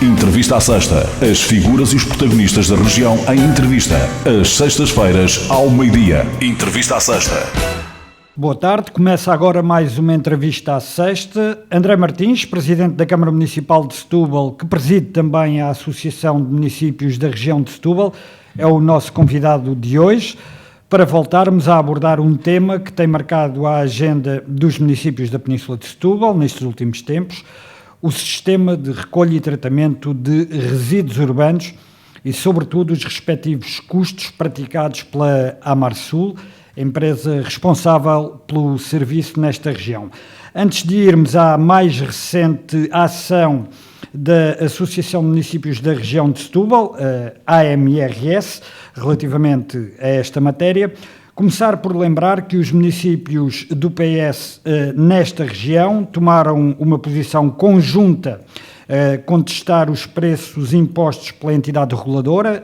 Entrevista à Sexta. As figuras e os protagonistas da região em entrevista. Às sextas-feiras, ao meio-dia. Entrevista à Sexta. Boa tarde, começa agora mais uma entrevista à sexta. André Martins, Presidente da Câmara Municipal de Setúbal, que preside também a Associação de Municípios da região de Setúbal, é o nosso convidado de hoje, para voltarmos a abordar um tema que tem marcado a agenda dos municípios da Península de Setúbal nestes últimos tempos, o sistema de recolha e tratamento de resíduos urbanos e, sobretudo, os respectivos custos praticados pela Amarsul, empresa responsável pelo serviço nesta região. Antes de irmos à mais recente ação da Associação de Municípios da região de Setúbal, a AMRS, relativamente a esta matéria, começar por lembrar que os municípios do PS nesta região tomaram uma posição conjunta a contestar os preços impostos pela entidade reguladora,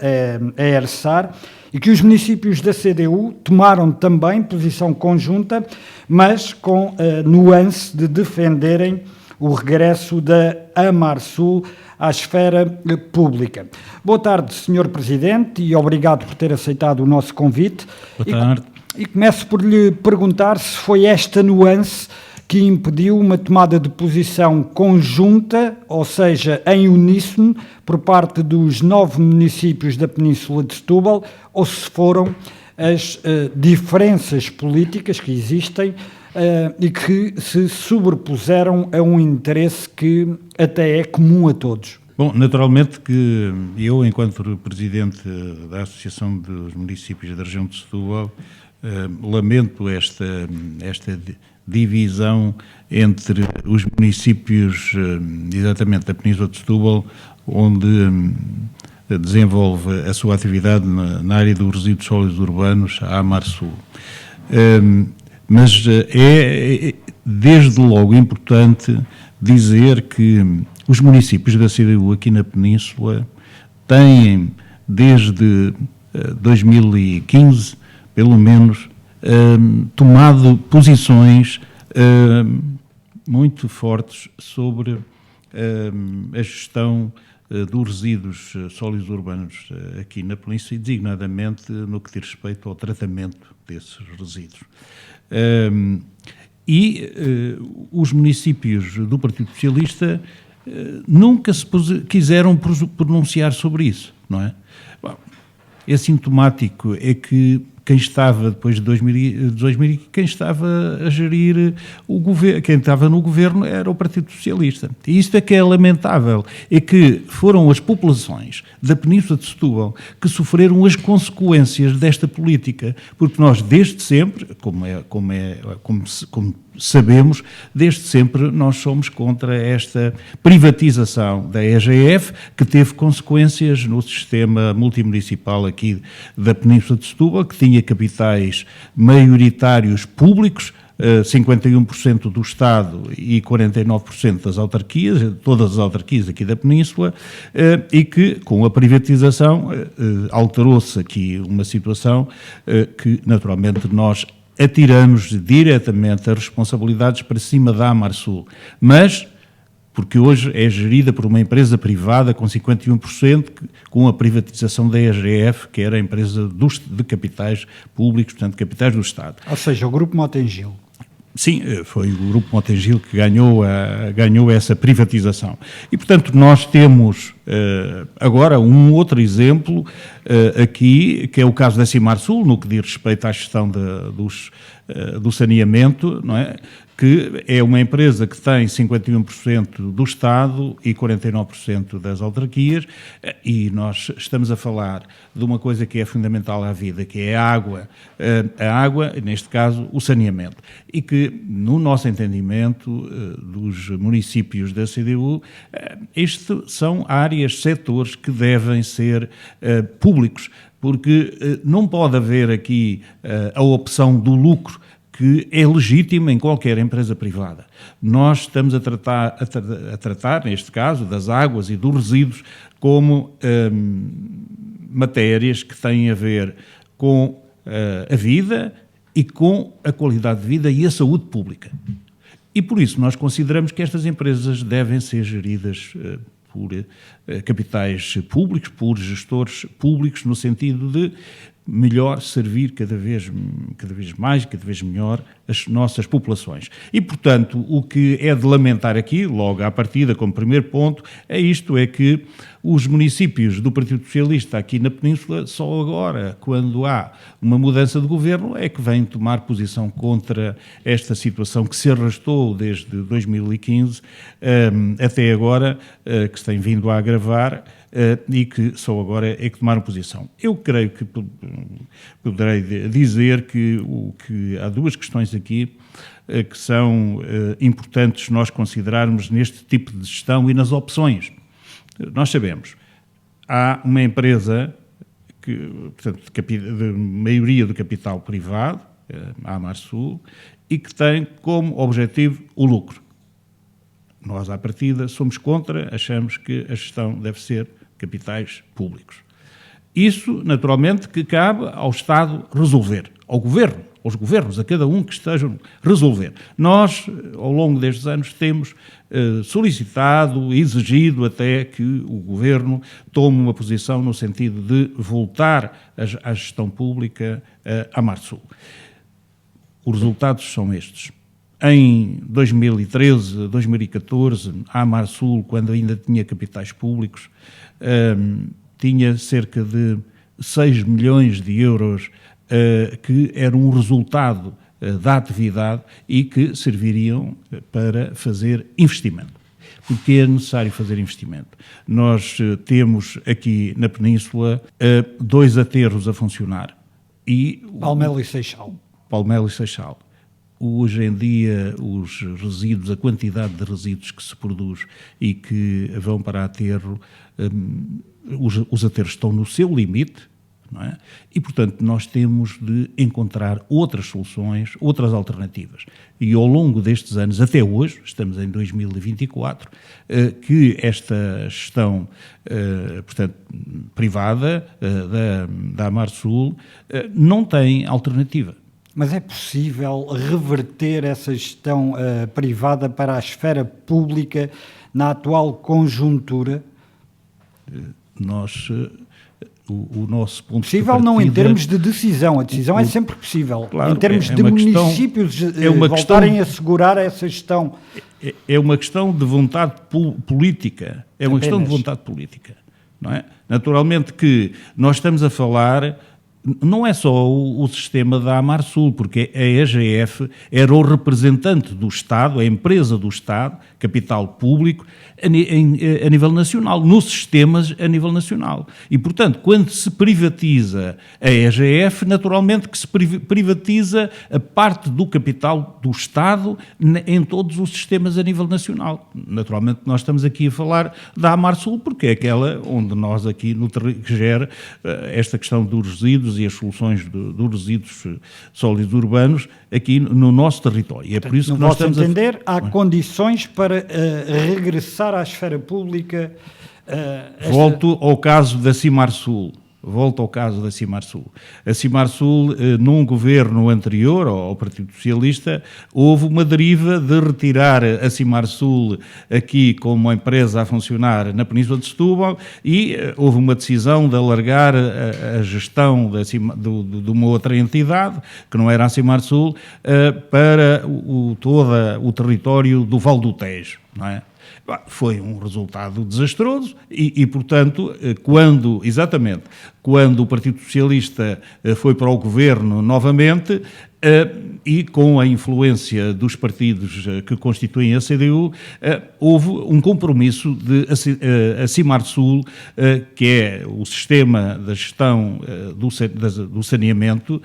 a ERSAR, e que os municípios da CDU tomaram também posição conjunta, mas com a nuance de defenderem o regresso da Amarsul à esfera pública. Boa tarde, Sr. Presidente, e obrigado por ter aceitado o nosso convite. Boa tarde. E começo por lhe perguntar se foi esta nuance que impediu uma tomada de posição conjunta, ou seja, em uníssono, por parte dos 9 municípios da Península de Setúbal, ou se foram as diferenças políticas que existem e que se sobrepuseram a um interesse que até é comum a todos. Bom, naturalmente que eu, enquanto Presidente da Associação dos Municípios da região de Setúbal, lamento esta divisão entre os municípios, exatamente da Península de Setúbal, onde desenvolve a sua atividade na área dos resíduos sólidos urbanos, a Amarsul. Mas é desde logo importante dizer que os municípios da CDU aqui na Península têm, desde 2015, pelo menos, tomado posições muito fortes sobre a gestão dos resíduos sólidos urbanos aqui na Península e, designadamente, no que diz respeito ao tratamento desses resíduos. Os municípios do Partido Socialista nunca se quiseram pronunciar sobre isso, não é? Bom, é sintomático é que quem estava, depois de 2000, quem estava a gerir o governo, quem estava no governo era o Partido Socialista. E isto é que é lamentável, é que foram as populações da Península de Setúbal que sofreram as consequências desta política, porque nós desde sempre, como sabemos, desde sempre nós somos contra esta privatização da EGF, que teve consequências no sistema multimunicipal aqui da Península de Setúbal, que tinha capitais maioritários públicos, 51% do Estado e 49% das autarquias, todas as autarquias aqui da Península, e que, com a privatização, alterou-se aqui uma situação que, naturalmente, nós atiramos diretamente as responsabilidades para cima da Amarsul, mas porque hoje é gerida por uma empresa privada com 51%, com a privatização da EGF, que era a empresa de capitais públicos, portanto, capitais do Estado. Ou seja, o Grupo Motengil. Sim, foi o Grupo Motengil que ganhou essa privatização. E, portanto, nós temos agora um outro exemplo aqui, que é o caso da Cimarsul, no que diz respeito à gestão do saneamento, não é? Que é uma empresa que tem 51% do Estado e 49% das autarquias, e nós estamos a falar de uma coisa que é fundamental à vida, que é a água, neste caso, o saneamento, e que, no nosso entendimento dos municípios da CDU, estes são áreas, setores que devem ser públicos, porque não pode haver aqui a opção do lucro, que é legítima em qualquer empresa privada. Nós estamos a tratar, neste caso, das águas e dos resíduos como matérias que têm a ver com a vida e com a qualidade de vida e a saúde pública. E por isso nós consideramos que estas empresas devem ser geridas por capitais públicos, por gestores públicos, no sentido de melhor servir cada vez mais, cada vez melhor as nossas populações. E, portanto, o que é de lamentar aqui, logo à partida, como primeiro ponto, é isto, é que os municípios do Partido Socialista aqui na Península, só agora, quando há uma mudança de governo, é que vêm tomar posição contra esta situação que se arrastou desde 2015 até agora, que se tem vindo a agravar, e que só agora é que tomaram posição. Eu creio que poderei dizer que há duas questões aqui que são importantes nós considerarmos neste tipo de gestão e nas opções. Nós sabemos, há uma empresa que, portanto, de maioria do capital privado, a Amarsul, e que tem como objetivo o lucro. Nós, à partida, somos contra, achamos que a gestão deve ser capitais públicos. Isso, naturalmente, que cabe ao Estado resolver, ao Governo, aos governos, a cada um que estejam resolver. Nós, ao longo destes anos, temos solicitado, exigido até que o Governo tome uma posição no sentido de voltar à gestão pública à Amarsul. Os resultados são estes. Em 2013, 2014, a Amarsul, quando ainda tinha capitais públicos, tinha cerca de 6 milhões de euros que eram um resultado da atividade e que serviriam para fazer investimento. Porque é necessário fazer investimento. Nós temos aqui na Península 2 aterros a funcionar. Palmelo e Seixal. Palmelo e Seixal. Hoje em dia, os resíduos, a quantidade de resíduos que se produz e que vão para aterro, os aterros estão no seu limite, não é? E, portanto, nós temos de encontrar outras soluções, outras alternativas. E ao longo destes anos, até hoje, estamos em 2024, que esta gestão, portanto, privada da Amarsul não tem alternativa. Mas é possível reverter essa gestão privada para a esfera pública na atual conjuntura? O nosso ponto possível de partida, não em termos de decisão, a decisão é sempre possível. Claro, em termos de municípios voltarem a assegurar essa gestão. É uma questão de vontade política. É uma questão de vontade política. Não é? Naturalmente que nós estamos a falar. Não é só o sistema da Amarsul, porque a EGF era o representante do Estado, a empresa do Estado, capital público, a nível nacional, nos sistemas a nível nacional. E, portanto, quando se privatiza a EGF, naturalmente que se privatiza a parte do capital do Estado em todos os sistemas a nível nacional. Naturalmente, nós estamos aqui a falar da Amarsul, porque é aquela onde nós aqui que gera esta questão dos resíduos e as soluções dos resíduos sólidos urbanos aqui no nosso território. E é por isso que nós estamos a entender, há condições para regressar à esfera pública. Volto ao caso da Cimarsul. A Cimarsul, num governo anterior ao Partido Socialista, houve uma deriva de retirar a Cimarsul aqui como uma empresa a funcionar na Península de Setúbal e houve uma decisão de alargar a gestão de uma outra entidade, que não era a Cimarsul, para todo o território do Val do Tejo, não é? Foi um resultado desastroso e, portanto, quando o Partido Socialista foi para o governo novamente e com a influência dos partidos que constituem a CDU, houve um compromisso de a Cimarsul, que é o sistema da gestão do saneamento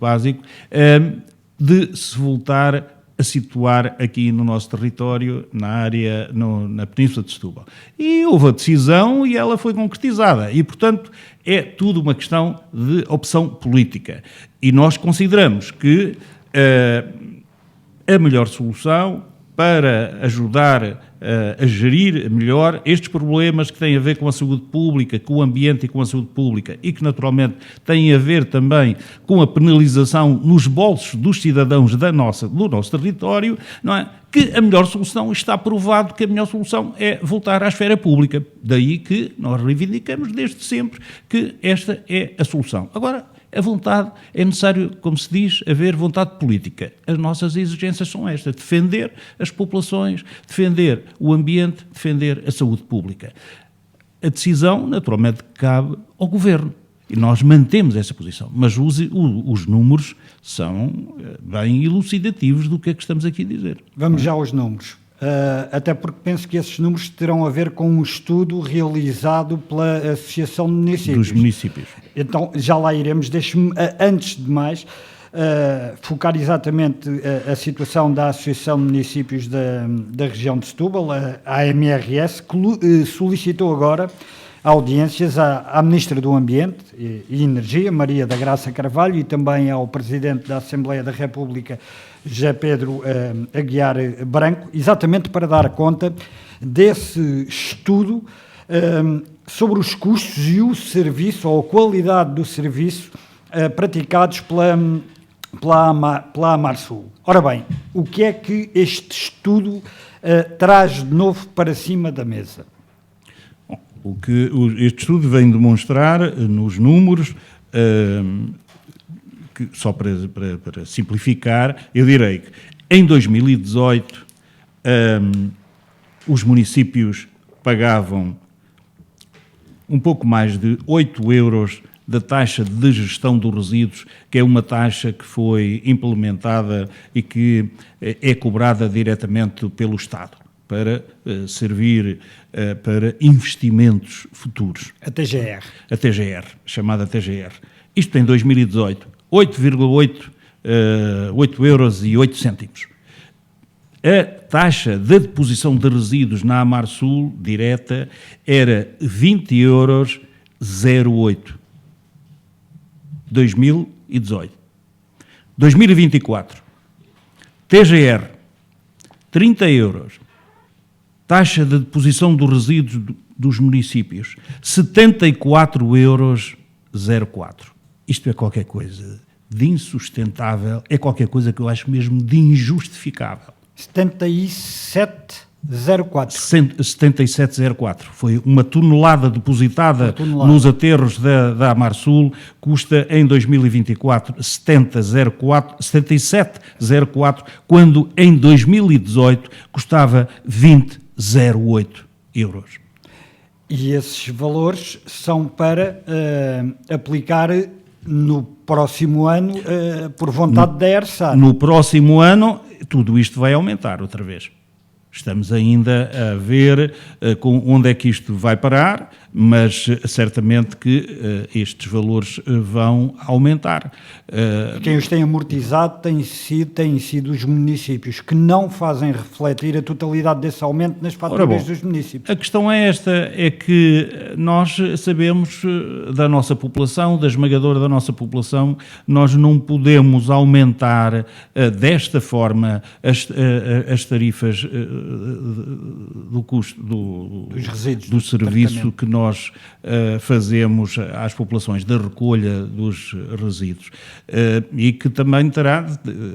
básico, de se voltar a situar aqui no nosso território, na Península de Setúbal. E houve a decisão e ela foi concretizada. E, portanto, é tudo uma questão de opção política. E nós consideramos que a melhor solução para ajudar a gerir melhor estes problemas que têm a ver com a saúde pública, com o ambiente e com a saúde pública e que naturalmente têm a ver também com a penalização nos bolsos dos cidadãos do nosso território, não é? Que a melhor solução, está provado que a melhor solução é voltar à esfera pública. Daí que nós reivindicamos desde sempre que esta é a solução. Agora, a vontade, é necessário, como se diz, haver vontade política. As nossas exigências são estas: defender as populações, defender o ambiente, defender a saúde pública. A decisão, naturalmente, cabe ao Governo. E nós mantemos essa posição. Mas os números são bem elucidativos do que é que estamos aqui a dizer. Vamos já aos números. Até porque penso que esses números terão a ver com um estudo realizado pela Associação de Municípios. Dos municípios. Então, já lá iremos. Deixe-me, antes de mais, focar exatamente a situação da Associação de Municípios da região de Setúbal, a AMRS, que solicitou agora audiências à Ministra do Ambiente e Energia, Maria da Graça Carvalho, e também ao Presidente da Assembleia da República, José Pedro Aguiar Branco, exatamente para dar conta desse estudo sobre os custos e o serviço, ou a qualidade do serviço praticados pela Amarsul. Ora bem, o que é que este estudo traz de novo para cima da mesa? O que este estudo vem demonstrar nos números, que, só para simplificar, eu direi que em 2018 os municípios pagavam um pouco mais de 8 euros da taxa de gestão dos resíduos, que é uma taxa que foi implementada e que é cobrada diretamente pelo Estado, para servir para investimentos futuros. A TGR. A TGR, chamada TGR. Isto em 2018, 8,8 euros e 8 cêntimos. A taxa de deposição de resíduos na Amarsul direta era 20 euros 08. 2018. 2024. TGR, 30 euros. Taxa de deposição dos resíduos dos municípios, 74 euros 04. Isto é qualquer coisa de insustentável, é qualquer coisa que eu acho mesmo de injustificável. 77,04. 77,04. Foi uma tonelada depositada nos aterros da Amarsul, custa em 2024 77,04, quando em 2018 custava 20,08 euros. E esses valores são para aplicar no próximo ano por vontade da ERSA. No próximo ano, tudo isto vai aumentar outra vez. Estamos ainda a ver com onde é que isto vai parar, mas certamente que estes valores vão aumentar. Quem os tem amortizado têm sido os municípios, que não fazem refletir a totalidade desse aumento nas faturas dos municípios. A questão é esta, é que nós sabemos da nossa população, da esmagadora da nossa população, nós não podemos aumentar desta forma as tarifas do custo dos resíduos, do serviço que nós fazemos às populações da recolha dos resíduos, e que também terá,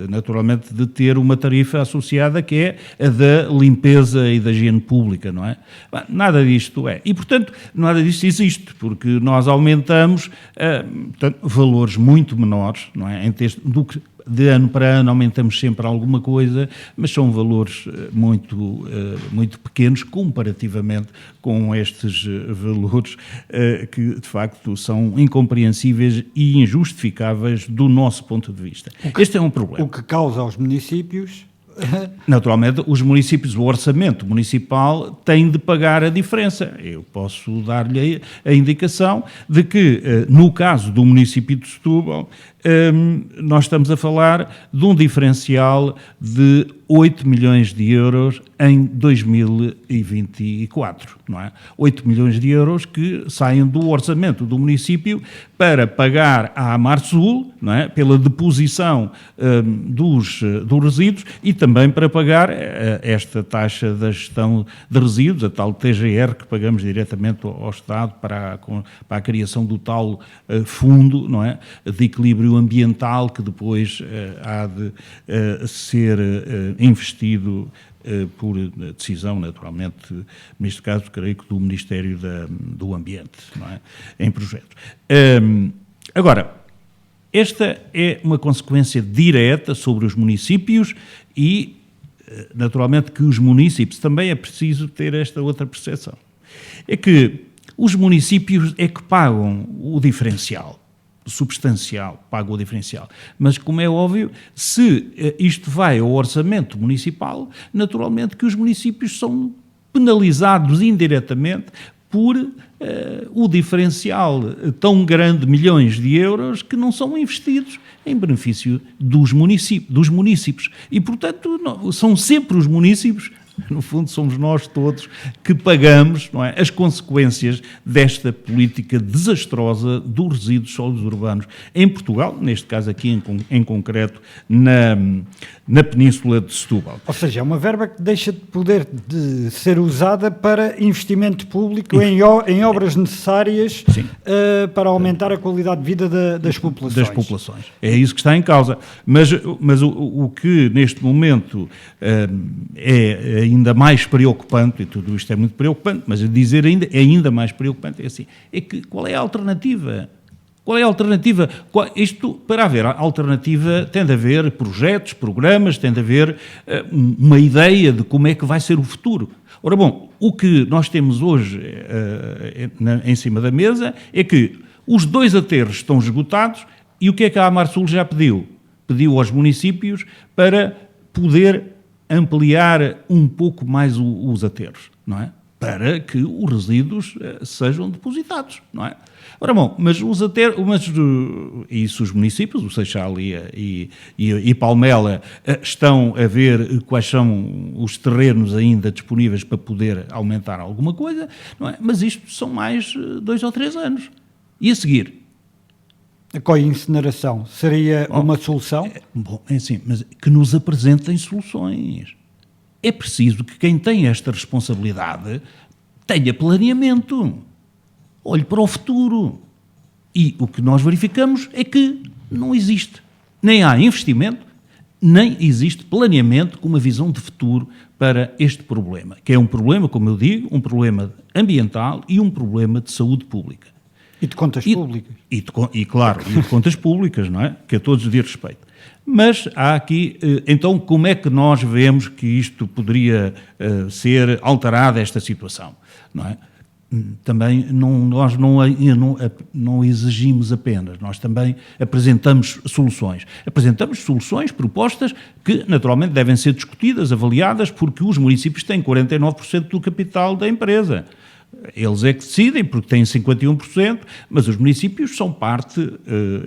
naturalmente, de ter uma tarifa associada, que é a da limpeza e da higiene pública, não é? Nada disto é. E, portanto, nada disto existe, porque nós aumentamos portanto, valores muito menores, não é? Do que de ano para ano aumentamos sempre alguma coisa, mas são valores muito pequenos comparativamente com estes valores que, de facto, são incompreensíveis e injustificáveis do nosso ponto de vista. Este é um problema. O que causa aos municípios... Naturalmente, os municípios, o orçamento municipal tem de pagar a diferença. Eu posso dar-lhe a indicação de que, no caso do município de Setúbal, nós estamos a falar de um diferencial de 8 milhões de euros em 2024, não é? 8 milhões de euros que saem do orçamento do município para pagar à Amarsul, não é? Pela deposição dos resíduos e também para pagar esta taxa da gestão de resíduos, a tal TGR que pagamos diretamente ao Estado para a criação do tal fundo, não é? De equilíbrio ambiental que depois há de ser investido por decisão, naturalmente, neste caso, creio que do Ministério do Ambiente, não é? Em projetos. Agora, esta é uma consequência direta sobre os municípios e, naturalmente, que os municípios também é preciso ter esta outra percepção. É que os municípios é que pagam o diferencial. Substancial, paga o diferencial. Mas, como é óbvio, se isto vai ao orçamento municipal, naturalmente que os municípios são penalizados indiretamente por o diferencial tão grande, milhões de euros, que não são investidos em benefício dos municípios. E, portanto, são sempre os municípios, no fundo somos nós todos, que pagamos, não é, as consequências desta política desastrosa dos resíduos sólidos urbanos em Portugal, neste caso aqui em concreto na Península de Setúbal. Ou seja, é uma verba que deixa de poder de ser usada para investimento público em obras necessárias para aumentar a qualidade de vida das populações. É isso que está em causa. Mas o que neste momento é ainda mais preocupante, e tudo isto é muito preocupante, mas a dizer ainda mais preocupante é que qual é a alternativa? Qual é a alternativa? Para haver alternativa tem de haver projetos, programas, tem de haver uma ideia de como é que vai ser o futuro. Ora bom, o que nós temos hoje em cima da mesa é que os 2 aterros estão esgotados e o que é que a Amarsul já pediu? Pediu aos municípios para poder ampliar um pouco mais os aterros, não é? Para que os resíduos sejam depositados, não é? Ora bom, mas os municípios, o Seixal e Palmela, estão a ver quais são os terrenos ainda disponíveis para poder aumentar alguma coisa, não é? Mas isto são mais 2 ou 3 anos. E a seguir? A coincineração seria uma solução? Bom, é assim, mas que nos apresentem soluções. É preciso que quem tem esta responsabilidade tenha planeamento. Olhe para o futuro. E o que nós verificamos é que não existe. Nem há investimento, nem existe planeamento com uma visão de futuro para este problema, que é um problema, como eu digo, um problema ambiental e um problema de saúde pública. E de contas públicas. Claro, e de contas públicas, não é? Que a todos diz respeito. Mas há aqui, então, como é que nós vemos que isto poderia ser alterada, esta situação, não é? Também nós não exigimos apenas, nós também apresentamos soluções. Apresentamos soluções, propostas, que naturalmente devem ser discutidas, avaliadas, porque os municípios têm 49% do capital da empresa. Eles é que decidem, porque têm 51%, mas os municípios são parte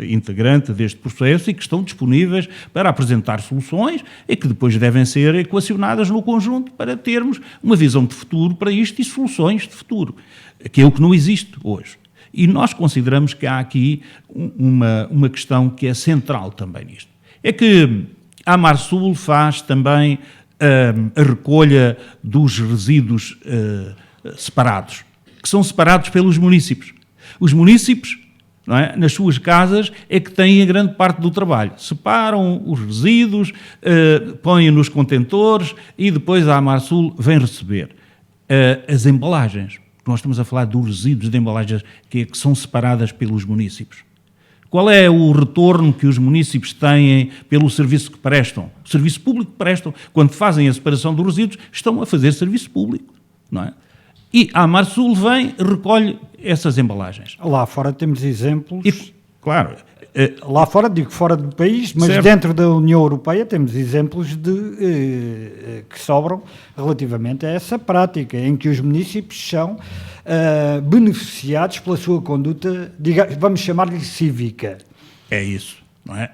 integrante deste processo e que estão disponíveis para apresentar soluções e que depois devem ser equacionadas no conjunto para termos uma visão de futuro para isto e soluções de futuro, que é o que não existe hoje. E nós consideramos que há aqui uma questão que é central também nisto. É que a Amarsul faz também a recolha dos resíduos separados, que são separados pelos municípios. Os municípios, não é, nas suas casas, é que têm a grande parte do trabalho. Separam os resíduos, põem nos contentores e depois a Amarsul vem receber as embalagens. Nós estamos a falar dos resíduos de embalagens que são separadas pelos municípios. Qual é o retorno que os municípios têm pelo serviço que prestam? O serviço público que prestam. Quando fazem a separação dos resíduos, estão a fazer serviço público, não é? E a Amarsul vem, recolhe essas embalagens. Lá fora temos exemplos... Claro. Lá fora, digo fora do país, mas certo. Dentro da União Europeia temos exemplos que sobram relativamente a essa prática, em que os municípios são beneficiados pela sua conduta, vamos chamar-lhe cívica. É isso. não é?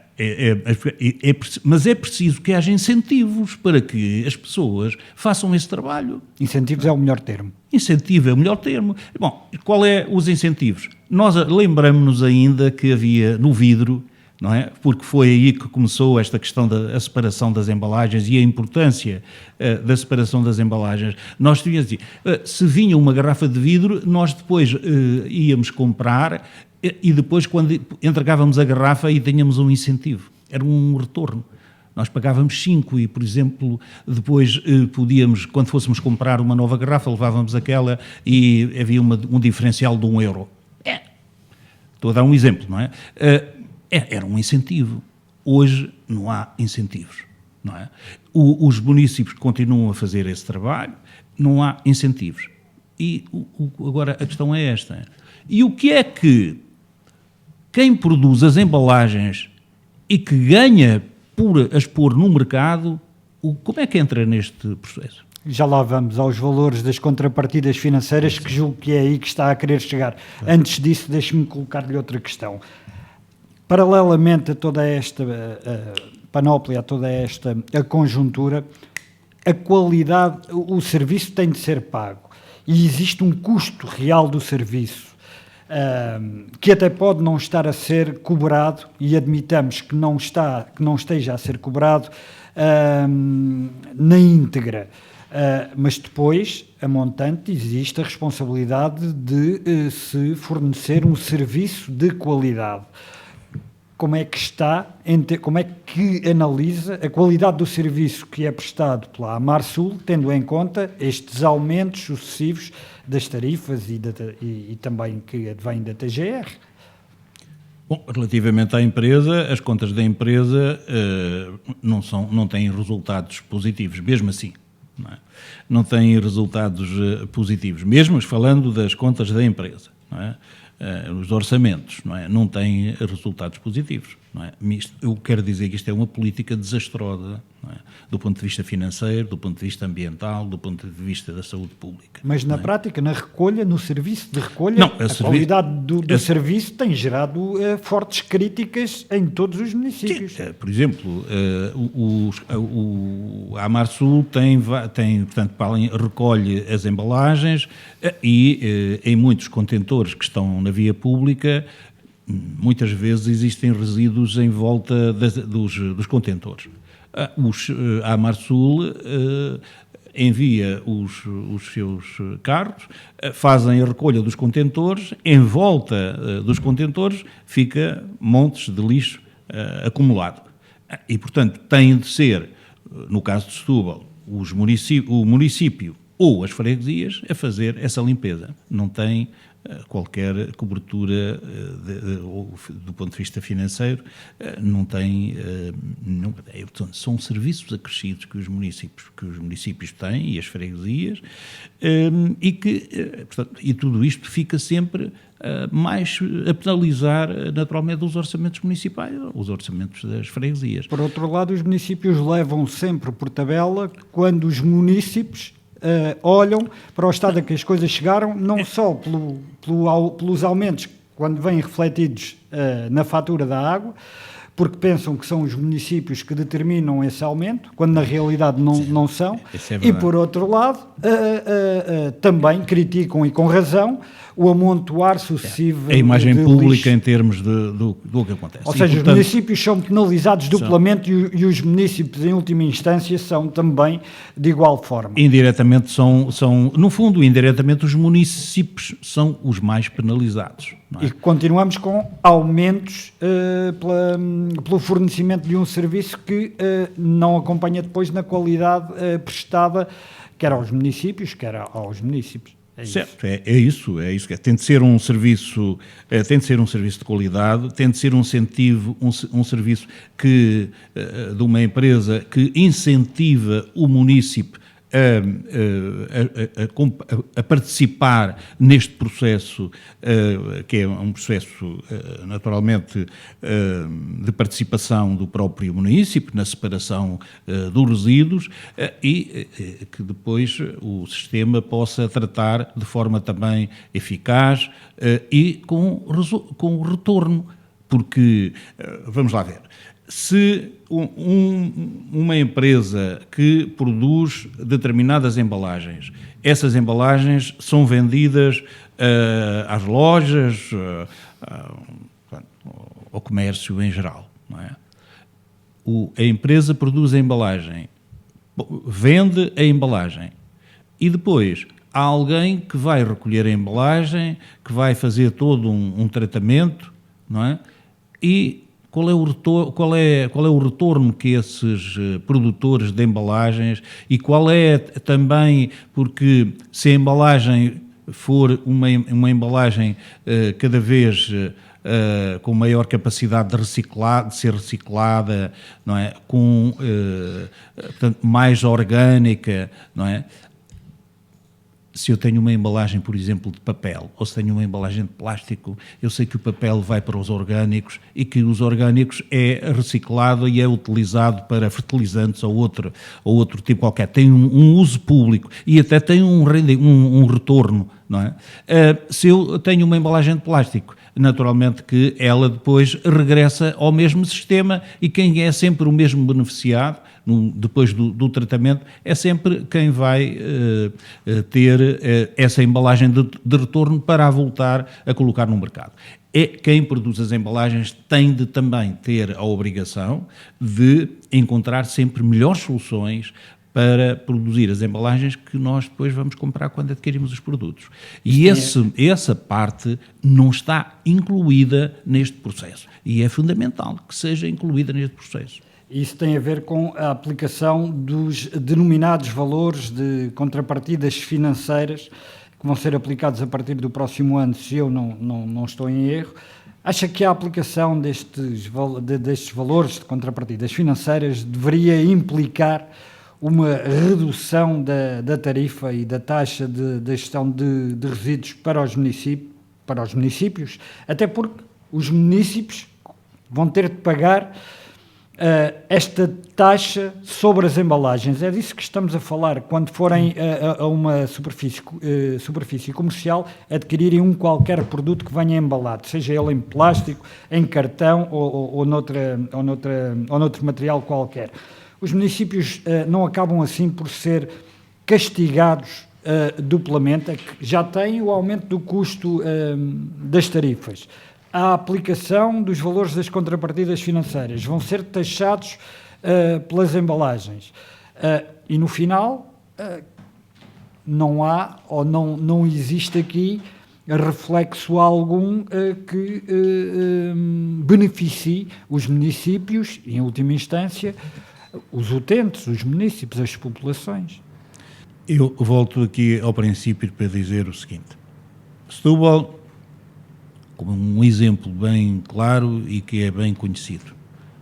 Mas é preciso que haja incentivos para que as pessoas façam esse trabalho. Incentivos é o melhor termo. Incentivo é o melhor termo. Bom, qual é os incentivos? Nós lembramos-nos ainda que havia no vidro, não é? Porque foi aí que começou esta questão da separação das embalagens e a importância da separação das embalagens. Nós tínhamos assim, se vinha uma garrafa de vidro, nós depois íamos comprar e depois quando entregávamos a garrafa e tínhamos um incentivo, era um retorno. Nós pagávamos 5 e, por exemplo, depois podíamos, quando fôssemos comprar uma nova garrafa, levávamos aquela e havia um diferencial de €1. Estou a dar um exemplo, não é? Era um incentivo. Hoje não há incentivos, não é? Os municípios continuam a fazer esse trabalho, não há incentivos. E agora a questão é esta. E o que é que quem produz as embalagens e que ganha por as pôr no mercado, como é que entra neste processo? Já lá vamos aos valores das contrapartidas financeiras, que julgo que é aí que está a querer chegar. Antes disso, deixe-me colocar-lhe outra questão. Paralelamente a toda esta panóplia, a toda esta conjuntura, a qualidade, o serviço tem de ser pago e existe um custo real do serviço que até pode não estar a ser cobrado, e admitamos que não esteja a ser cobrado na íntegra. Mas depois, a montante, existe a responsabilidade de se fornecer um serviço de qualidade. Como é que analisa a qualidade do serviço que é prestado pela Amarsul, tendo em conta estes aumentos sucessivos das tarifas e também que advêm da TGR? Bom, relativamente à empresa, as contas da empresa não têm resultados positivos, mesmo assim. Não têm resultados positivos, mesmo falando das contas da empresa, não é? Os orçamentos, não têm resultados positivos. Não é? Eu quero dizer que isto é uma política desastrosa, não é? Do ponto de vista financeiro, do ponto de vista ambiental, do ponto de vista da saúde pública. Mas na prática, na recolha, no serviço de recolha, a qualidade do serviço tem gerado fortes críticas em todos os municípios. Sim, por exemplo, a Amarsul portanto, recolhe as embalagens e em muitos contentores que estão na via pública, muitas vezes existem resíduos em volta dos contentores. A Amarsul envia os seus carros, fazem a recolha dos contentores, em volta dos contentores fica montes de lixo acumulado. E, portanto, tem de ser, no caso de Setúbal, o município ou as freguesias a fazer essa limpeza. Não tem qualquer cobertura do ponto de vista financeiro, não tem, são serviços acrescidos que os municípios têm e as freguesias, e tudo isto fica sempre mais a penalizar naturalmente os orçamentos municipais, os orçamentos das freguesias. Por outro lado, os municípios levam sempre por tabela quando os municípios olham para o estado a que as coisas chegaram, não só pelos aumentos quando vêm refletidos na fatura da água, porque pensam que são os municípios que determinam esse aumento, quando na realidade não são, e por outro lado também criticam, e com razão, o amontoar sucessivo a imagem pública lixo. Em termos do que acontece. Ou seja, portanto, os municípios são penalizados duplamente e os municípios, em última instância, são também de igual forma. Indiretamente no fundo, indiretamente os municípios são os mais penalizados. Não é? E continuamos com aumentos pelo fornecimento de um serviço que não acompanha depois na qualidade prestada, quer aos municípios, quer aos municípios. Certo, é isso. Tem de ser um serviço, de qualidade, tem de ser um incentivo, um serviço de uma empresa que incentiva o município a participar neste processo, que é um processo naturalmente de participação do próprio município na separação dos resíduos e que depois o sistema possa tratar de forma também eficaz e com retorno porque, vamos lá ver, se uma empresa que produz determinadas embalagens, essas embalagens são vendidas às lojas, ao comércio em geral, não é? A empresa produz a embalagem, vende a embalagem e depois há alguém que vai recolher a embalagem, que vai fazer todo um tratamento, não é? E qual é o retorno que esses produtores de embalagens, e qual é também, porque se a embalagem for uma embalagem cada vez com maior capacidade de ser reciclada, não é? Com portanto, mais orgânica, não é? Se eu tenho uma embalagem, por exemplo, de papel, ou se tenho uma embalagem de plástico, eu sei que o papel vai para os orgânicos e que os orgânicos é reciclado e é utilizado para fertilizantes ou outro tipo qualquer. Tem um uso público e até tem um retorno, não é? Se eu tenho uma embalagem de plástico, naturalmente que ela depois regressa ao mesmo sistema e quem é sempre o mesmo beneficiado depois do tratamento é sempre quem vai ter essa embalagem de retorno para a voltar a colocar no mercado. Quem produz as embalagens tem de também ter a obrigação de encontrar sempre melhores soluções para produzir as embalagens que nós depois vamos comprar quando adquirimos os produtos. E essa parte não está incluída neste processo. E é fundamental que seja incluída neste processo. Isso tem a ver com a aplicação dos denominados valores de contrapartidas financeiras que vão ser aplicados a partir do próximo ano, se eu não estou em erro. Acha que a aplicação destes valores de contrapartidas financeiras deveria implicar uma redução da tarifa e da taxa de gestão de resíduos para os municípios, até porque os municípios vão ter de pagar esta taxa sobre as embalagens? É disso que estamos a falar, quando forem a uma superfície comercial adquirirem qualquer produto que venha embalado, seja ele em plástico, em cartão ou noutro material qualquer. Os municípios não acabam assim por ser castigados duplamente, que já têm o aumento do custo das tarifas. A aplicação dos valores das contrapartidas financeiras vão ser taxados pelas embalagens e no final não há ou não existe aqui reflexo algum que beneficie os municípios e, em última instância, os utentes, os municípios, as populações. Eu volto aqui ao princípio para dizer o seguinte: Setúbal, como um exemplo bem claro e que é bem conhecido,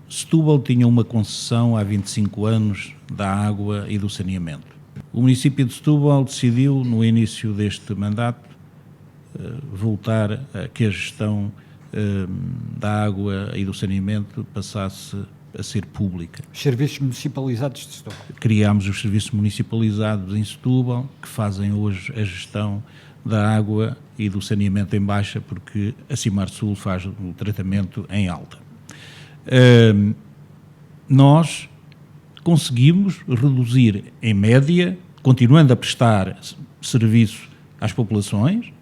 Setúbal tinha uma concessão há 25 anos da água e do saneamento. O município de Setúbal decidiu, no início deste mandato, voltar a que a gestão da água e do saneamento passasse a ser pública. Os serviços municipalizados de Setúbal. Criámos os serviços municipalizados em Setúbal, que fazem hoje a gestão da água e do saneamento em baixa, porque a Cimar Sul faz o tratamento em alta. Nós conseguimos reduzir, em média, continuando a prestar serviço às populações,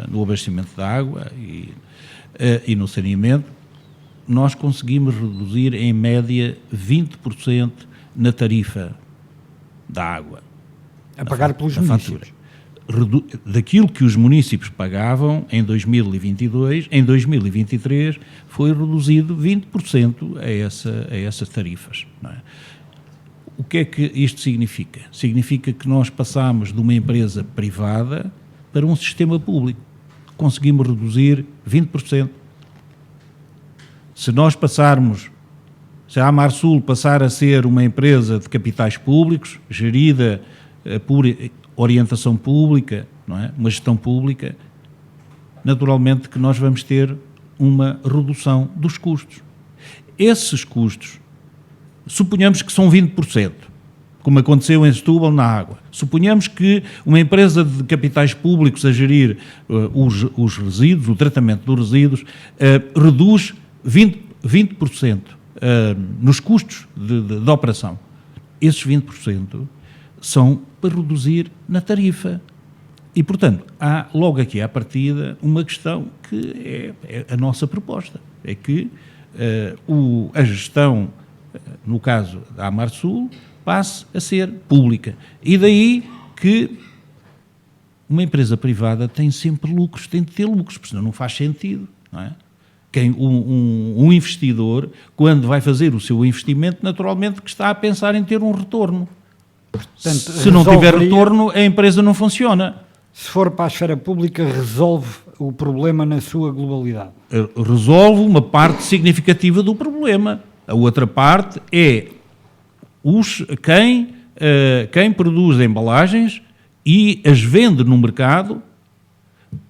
no abastecimento da água e no saneamento, nós conseguimos reduzir em média 20% na tarifa da água. A pagar pelos municípios. Daquilo que os municípios pagavam em 2022, em 2023 foi reduzido 20% a essas tarifas. Não é? O que é que isto significa? Significa que nós passamos de uma empresa privada para um sistema público. Conseguimos reduzir 20%. Se a Amarsul passar a ser uma empresa de capitais públicos, gerida por orientação pública, não é? Uma gestão pública, naturalmente que nós vamos ter uma redução dos custos. Esses custos, suponhamos que são 20%, como aconteceu em Setúbal na água. Suponhamos que uma empresa de capitais públicos a gerir os resíduos, o tratamento dos resíduos, reduz 20% nos custos de operação. Esses 20% são para reduzir na tarifa. E, portanto, há logo aqui à partida uma questão que é a nossa proposta. É que a gestão, no caso da Amarsul, passe a ser pública. E daí que uma empresa privada tem sempre lucros, tem de ter lucros, porque senão não faz sentido, não é? Um investidor, quando vai fazer o seu investimento, naturalmente que está a pensar em ter um retorno. Portanto, se não tiver retorno, a empresa não funciona. Se for para a esfera pública, resolve o problema na sua globalidade. Resolve uma parte significativa do problema. A outra parte é quem produz embalagens e as vende no mercado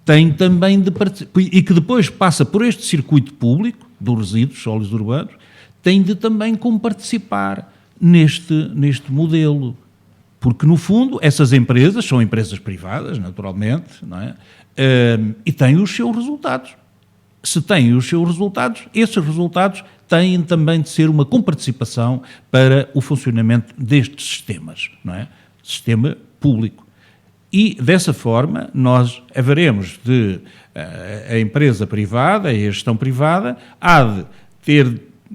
tem também de participar, e que depois passa por este circuito público dos resíduos sólidos urbanos, tem de também como participar neste modelo. Porque, no fundo, essas empresas são empresas privadas, naturalmente, não é? E têm os seus resultados. Se têm os seus resultados, esses resultados têm também de ser uma comparticipação para o funcionamento destes sistemas, não é? Sistema público. E, dessa forma, nós haveremos de... a empresa privada, a gestão privada, há de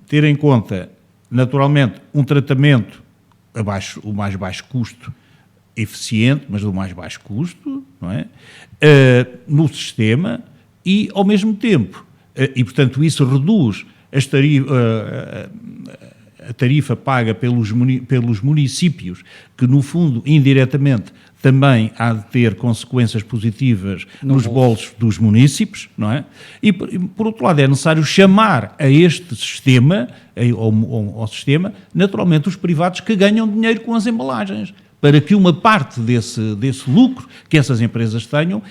ter em conta, naturalmente, um tratamento o mais baixo custo, eficiente, mas do mais baixo custo, não é? No sistema e, ao mesmo tempo, e, portanto, isso reduz a tarifa paga pelos municípios, que, no fundo, indiretamente, também há de ter consequências positivas nos bolsos dos municípios, não é? E, por outro lado, é necessário chamar a este sistema, ao sistema, naturalmente, os privados que ganham dinheiro com as embalagens, para que uma parte desse lucro que essas empresas tenham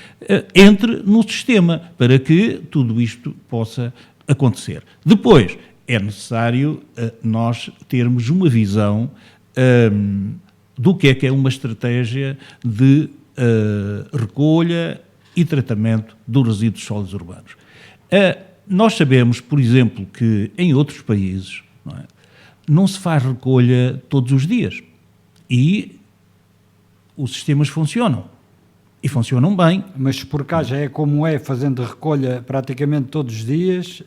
entre no sistema, para que tudo isto possa acontecer. Depois, é necessário nós termos uma visão do que é uma estratégia de recolha e tratamento dos resíduos sólidos urbanos. Nós sabemos, por exemplo, que em outros países não se faz recolha todos os dias e os sistemas funcionam. E funcionam bem. Mas se por cá já é como é, fazendo recolha praticamente todos os dias,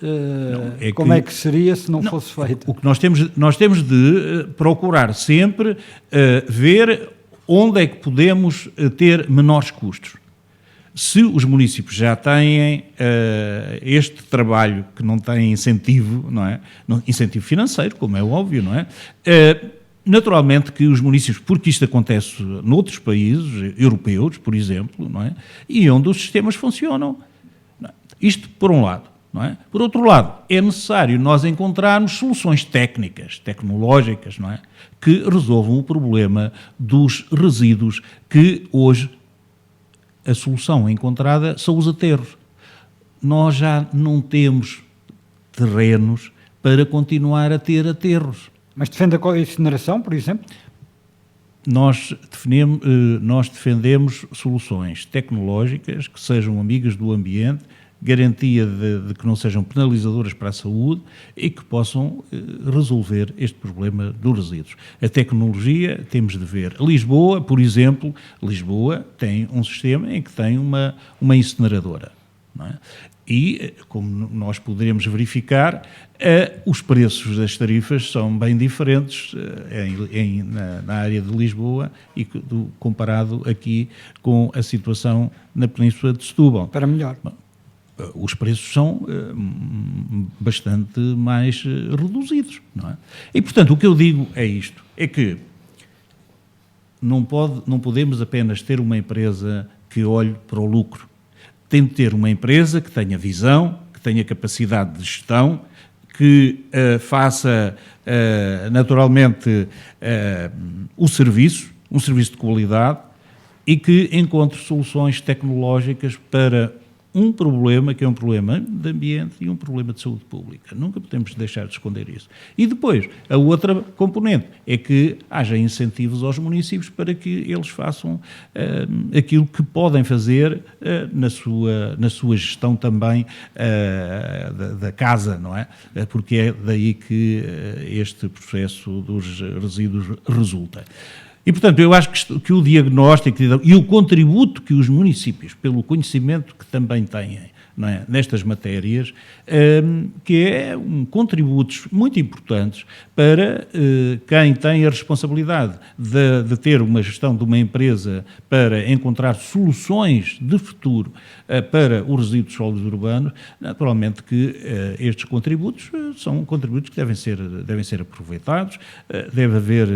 como é que seria se não fosse feito? O que nós temos de procurar sempre ver onde é que podemos ter menores custos. Se os municípios já têm este trabalho que não tem incentivo, não é? Incentivo financeiro, como é óbvio, não é? Naturalmente que os municípios, porque isto acontece noutros países europeus, por exemplo, não é? E onde os sistemas funcionam. Não é? Isto por um lado. Não é? Por outro lado, é necessário nós encontrarmos soluções técnicas, tecnológicas, não é? Que resolvam o problema dos resíduos, que hoje a solução encontrada são os aterros. Nós já não temos terrenos para continuar a ter aterros. Mas defende a incineração, por exemplo? Nós defendemos soluções tecnológicas que sejam amigas do ambiente, garantia de que não sejam penalizadoras para a saúde e que possam resolver este problema dos resíduos. A tecnologia, temos de ver. Lisboa, por exemplo, Lisboa tem um sistema em que tem uma incineradora, não é? E, como nós poderemos verificar, os preços das tarifas são bem diferentes na área de Lisboa e comparado aqui com a situação na Península de Setúbal. Para melhor. Os preços são bastante mais reduzidos, não é? E, portanto, o que eu digo é isto, é que não podemos apenas ter uma empresa que olhe para o lucro. Tem de ter uma empresa que tenha visão, que tenha capacidade de gestão, que faça naturalmente um serviço de qualidade e que encontre soluções tecnológicas para um problema que é um problema de ambiente e um problema de saúde pública. Nunca podemos deixar de esconder isso. E depois, a outra componente é que haja incentivos aos municípios para que eles façam aquilo que podem fazer na sua gestão também da casa, não é? Porque é daí que este processo dos resíduos resulta. E, portanto, eu acho que o diagnóstico e o contributo que os municípios, pelo conhecimento que também têm, não é, nestas matérias, que é contributos muito importantes para quem tem a responsabilidade de ter uma gestão de uma empresa para encontrar soluções de futuro para os resíduos sólidos urbanos. Naturalmente que estes contributos são contributos que devem ser aproveitados, deve haver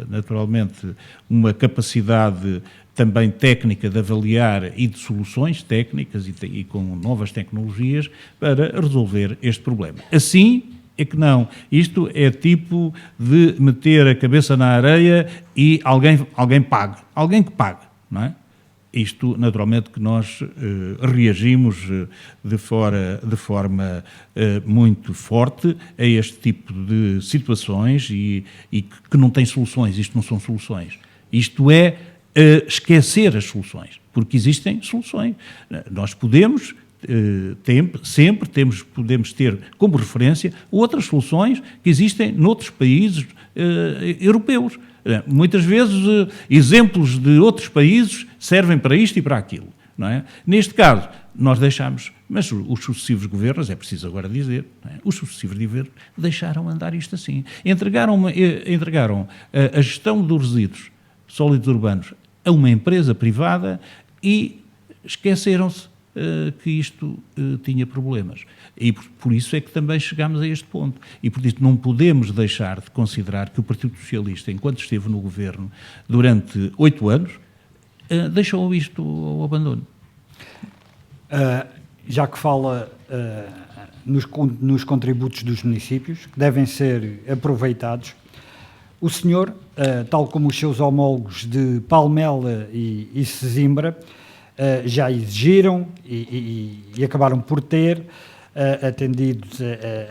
naturalmente uma capacidade também técnica de avaliar e de soluções técnicas e com novas tecnologias para resolver este problema. Assim é que não. Isto é tipo de meter a cabeça na areia e alguém pague. Alguém que pague, não é? Isto, naturalmente, que nós reagimos de forma muito forte a este tipo de situações e que não tem soluções. Isto não são soluções. Isto é esquecer as soluções, porque existem soluções. Nós podemos podemos ter como referência outras soluções que existem noutros países europeus. Muitas vezes exemplos de outros países servem para isto e para aquilo, não é? Neste caso, nós deixamos, mas os sucessivos governos, é preciso agora dizer, não é? Os sucessivos governos deixaram andar isto assim. Entregaram a gestão dos resíduos sólidos urbanos a uma empresa privada e esqueceram-se que isto tinha problemas. E por isso é que também chegámos a este ponto. E por isso não podemos deixar de considerar que o Partido Socialista, enquanto esteve no governo durante 8 anos, deixou isto ao abandono. Já que fala nos contributos dos municípios, que devem ser aproveitados, o senhor, tal como os seus homólogos de Palmela e Sesimbra, já exigiram e acabaram por ter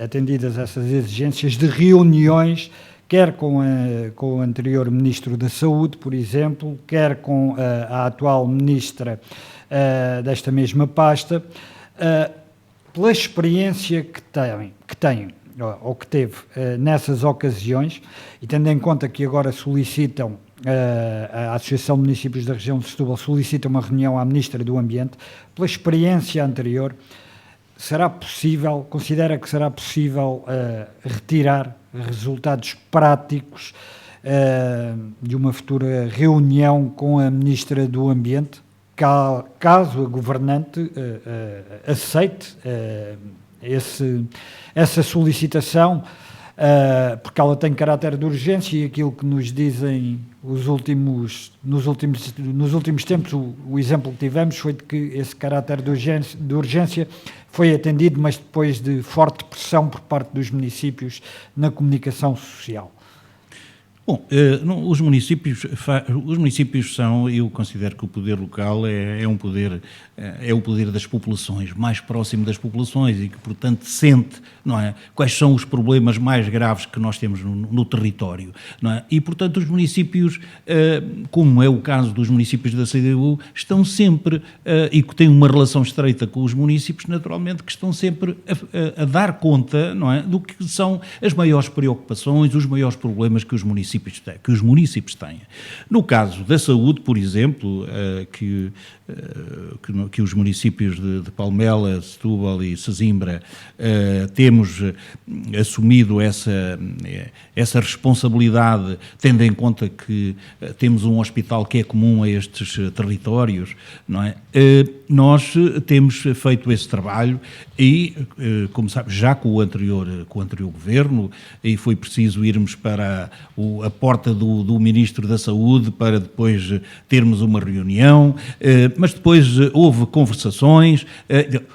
atendidas essas exigências de reuniões, quer com o anterior Ministro da Saúde, por exemplo, quer com a atual Ministra desta mesma pasta, pela experiência que têm ou que teve nessas ocasiões, e tendo em conta que agora solicitam, a Associação de Municípios da Região de Setúbal solicita uma reunião à Ministra do Ambiente, pela experiência anterior, considera que será possível retirar resultados práticos de uma futura reunião com a Ministra do Ambiente, caso a governante aceite essa solicitação, porque ela tem caráter de urgência e aquilo que nos dizem nos últimos tempos, o exemplo que tivemos foi de que esse caráter de urgência foi atendido, mas depois de forte pressão por parte dos municípios na comunicação social. Bom, os municípios são, eu considero que o poder local é o poder das populações, mais próximo das populações e que, portanto, sente, não é, quais são os problemas mais graves que nós temos no território, não é? E, portanto, os municípios, como é o caso dos municípios da CDU, estão sempre, e que têm uma relação estreita com os municípios, naturalmente, que estão sempre a dar conta, não é, do que são as maiores preocupações, os maiores problemas que os municípios têm. No caso da saúde, por exemplo, que os municípios de Palmela, Setúbal e Sesimbra temos assumido essa responsabilidade, tendo em conta que temos um hospital que é comum a estes territórios, não é? Nós temos feito esse trabalho e, como sabe, já com o anterior governo, e foi preciso irmos para a porta do Ministro da Saúde para depois termos uma reunião, mas depois houve conversações,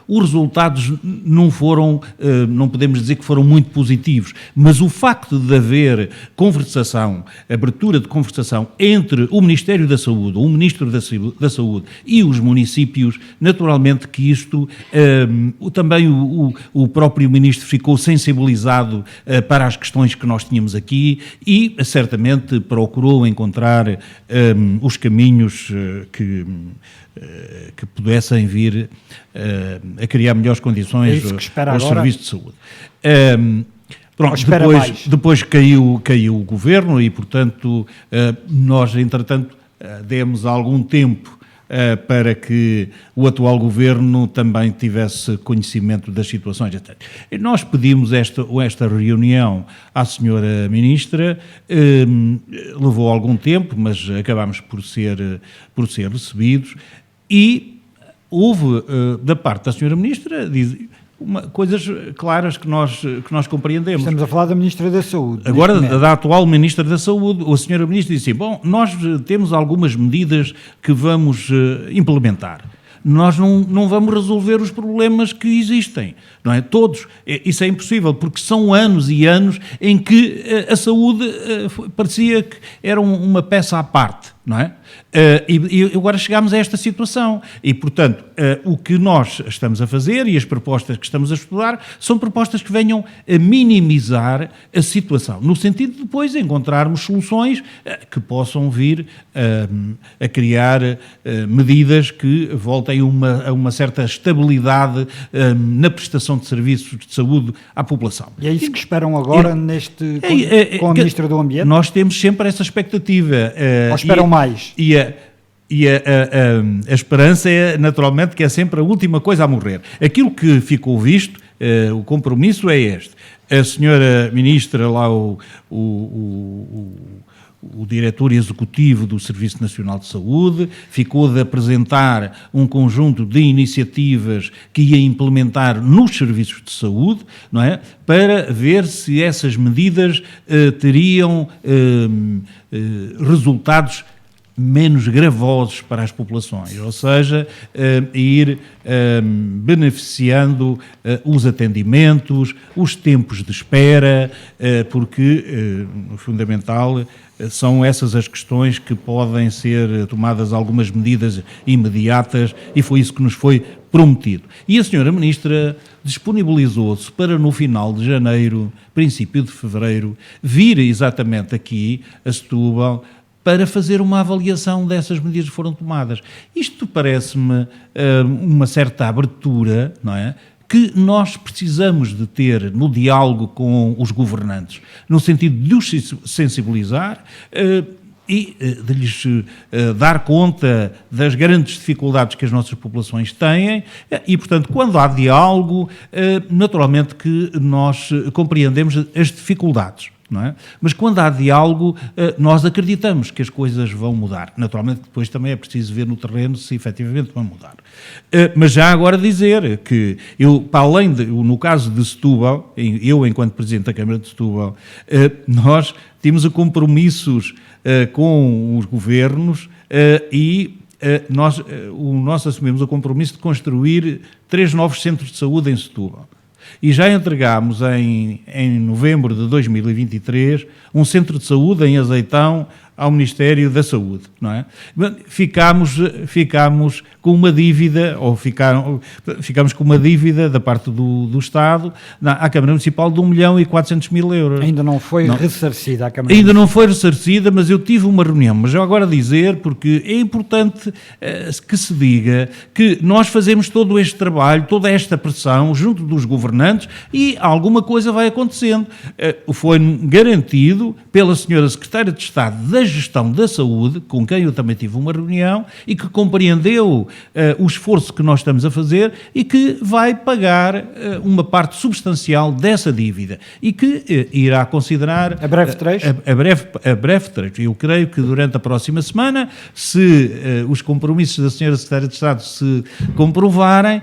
os resultados não foram, não podemos dizer que foram muito positivos, mas o facto de haver conversação, abertura de conversação entre o Ministério da Saúde, o Ministro da Saúde e os municípios, naturalmente que isto, também o próprio Ministro ficou sensibilizado para as questões que nós tínhamos aqui e certamente procurou encontrar os caminhos que pudessem vir a criar melhores condições aos serviços de saúde. Pronto, depois caiu o governo e, portanto, nós, entretanto, demos algum tempo para que o atual governo também tivesse conhecimento das situações. Nós pedimos esta reunião à senhora Ministra, levou algum tempo, mas acabámos por ser recebidos e houve, da parte da senhora Ministra, coisas claras que nós compreendemos. Estamos a falar da Ministra da Saúde. Agora, da atual Ministra da Saúde, a senhora Ministra disse assim, bom, nós temos algumas medidas que vamos implementar. Nós não vamos resolver os problemas que existem, não é? Todos. Isso é impossível, porque são anos e anos em que a saúde parecia que era uma peça à parte, não é? E agora chegámos a esta situação e, portanto, o que nós estamos a fazer e as propostas que estamos a estudar são propostas que venham a minimizar a situação, no sentido de depois encontrarmos soluções que possam vir a criar medidas que voltem a uma certa estabilidade na prestação de serviços de saúde à população. E é isso que esperam agora com a Ministra do Ambiente? Nós temos sempre essa expectativa. Ou esperam mais? E a esperança é, naturalmente, que é sempre a última coisa a morrer. Aquilo que ficou visto, o compromisso é este. A senhora Ministra, lá o diretor executivo do Serviço Nacional de Saúde, ficou de apresentar um conjunto de iniciativas que ia implementar nos serviços de saúde, não é? Para ver se essas medidas teriam resultados menos gravosos para as populações, ou seja, ir beneficiando os atendimentos, os tempos de espera, porque, fundamental, são essas as questões que podem ser tomadas algumas medidas imediatas e foi isso que nos foi prometido. E a senhora Ministra disponibilizou-se para no final de janeiro, princípio de fevereiro, vir exatamente aqui a Setúbal para fazer uma avaliação dessas medidas que foram tomadas. Isto parece-me uma certa abertura, não é? Que nós precisamos de ter no diálogo com os governantes, no sentido de os sensibilizar e de lhes dar conta das grandes dificuldades que as nossas populações têm e, portanto, quando há diálogo, naturalmente que nós compreendemos as dificuldades. Não é? Mas quando há diálogo, nós acreditamos que as coisas vão mudar. Naturalmente, depois também é preciso ver no terreno se efetivamente vão mudar. Mas já agora dizer que eu, para além no caso de Setúbal, eu enquanto Presidente da Câmara de Setúbal, nós tínhamos compromissos com os governos e nós assumimos o compromisso de construir 3 novos centros de saúde em Setúbal. E já entregámos em novembro de 2023 um centro de saúde em Azeitão ao Ministério da Saúde, não é? Ficámos com uma dívida, ou ficámos com uma dívida da parte do Estado à Câmara Municipal de 1.400.000 euros. Ainda não foi ressarcida a Câmara Ainda não foi ressarcida, mas eu tive uma reunião. Mas eu agora dizer, porque é importante que se diga que nós fazemos todo este trabalho, toda esta pressão junto dos governantes e alguma coisa vai acontecendo. Foi garantido pela senhora Secretária de Estado das Gestão da Saúde, com quem eu também tive uma reunião e que compreendeu o esforço que nós estamos a fazer e que vai pagar uma parte substancial dessa dívida e que irá considerar... A breve trecho? A breve trecho. Eu creio que durante a próxima semana, se os compromissos da Sra. Secretária de Estado se comprovarem,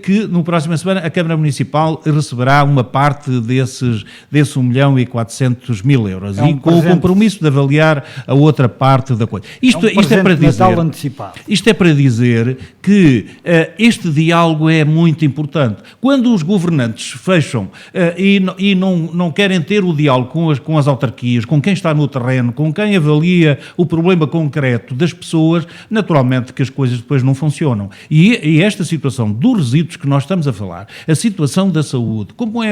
que na próxima semana a Câmara Municipal receberá uma parte desse 1.400.000 euros e com o compromisso de avaliar a outra parte da coisa. Isto é para dizer, antecipado. Isto é para dizer que este diálogo é muito importante. Quando os governantes fecham e não querem ter o diálogo com as autarquias, com quem está no terreno, com quem avalia o problema concreto das pessoas, naturalmente que as coisas depois não funcionam. E esta situação dos resíduos que nós estamos a falar, a situação da saúde, como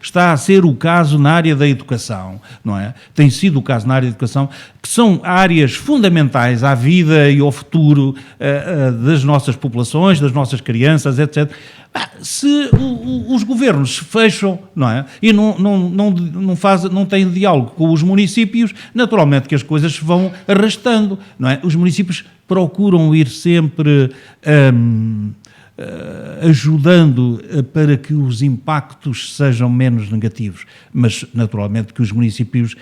está a ser o caso na área da educação, não é? Tem sido o caso na área da educação, que são áreas fundamentais à vida e ao futuro das nossas populações, das nossas crianças, etc. Se os governos fecham, não é? E não têm diálogo com os municípios, naturalmente que as coisas se vão arrastando, não é? Os municípios procuram ir sempre ajudando para que os impactos sejam menos negativos, mas naturalmente que os municípios,